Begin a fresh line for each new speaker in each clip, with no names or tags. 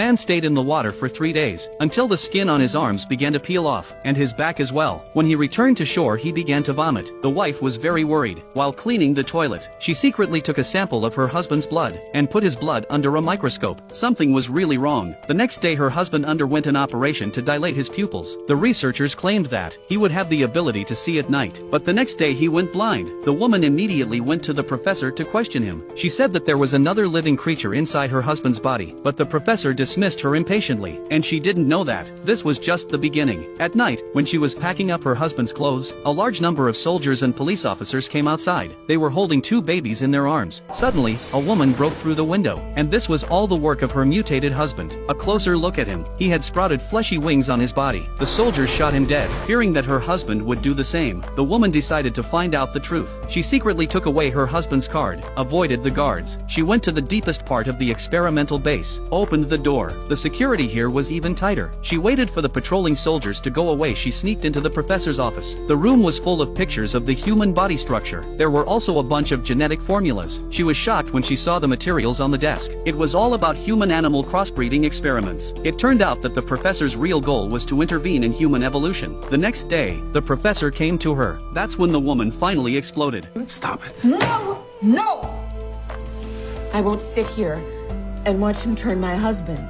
Man stayed in the water for 3 days, until the skin on his arms began to peel off, and his back as well. When he returned to shore he began to vomit. The wife was very worried. While cleaning the toilet, she secretly took a sample of her husband's blood, and put his blood under a microscope. Something was really wrong. The next day her husband underwent an operation to dilate his pupils. The researchers claimed that he would have the ability to see at night, but the next day he went blind. The woman immediately went to the professor to question him. She said that there was another living creature inside her husband's body, but the professor dismissed her impatiently, and she didn't know that this was just the beginning. At night, when she was packing up her husband's clothes, a large number of soldiers and police officers came outside. They were holding 2 babies in their arms. Suddenly, a woman broke through the window, and this was all the work of her mutated husband. A closer look at him. He had sprouted fleshy wings on his body. The soldiers shot him dead, fearing that her husband would do the same. The woman decided to find out the truth. She secretly took away her husband's card, avoided the guards. She went to the deepest part of the experimental base, opened the door. The security here was even tighter. She waited for the patrolling soldiers to go away. She sneaked into the professor's office. The room was full of pictures of the human body structure. There were also a bunch of genetic formulas. She was shocked when she saw the materials on the desk. It was all about human-animal crossbreeding experiments. It turned out that the professor's real goal was to intervene in human evolution. The next day, the professor came to her. That's when the woman finally exploded.
Stop it.
No! No! I won't sit here and watch him turn my husband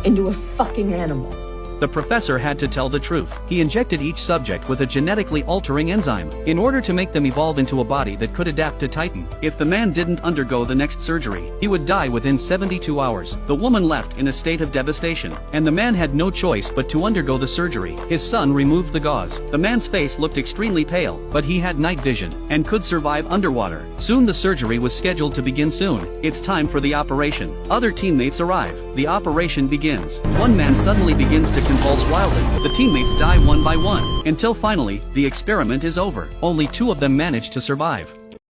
into a fucking animal.
The professor had to tell the truth. He injected each subject with a genetically altering enzyme, in order to make them evolve into a body that could adapt to Titan. If the man didn't undergo the next surgery, he would die within 72 hours. The woman left in a state of devastation, and the man had no choice but to undergo the surgery. His son removed the gauze. The man's face looked extremely pale, but he had night vision, and could survive underwater. Soon the surgery was scheduled to begin soon. It's time for the operation. Other teammates arrive. The operation begins. One man suddenly begins to convulse wildly. The teammates die one by one, until finally, the experiment is over. Only 2 of them manage to survive.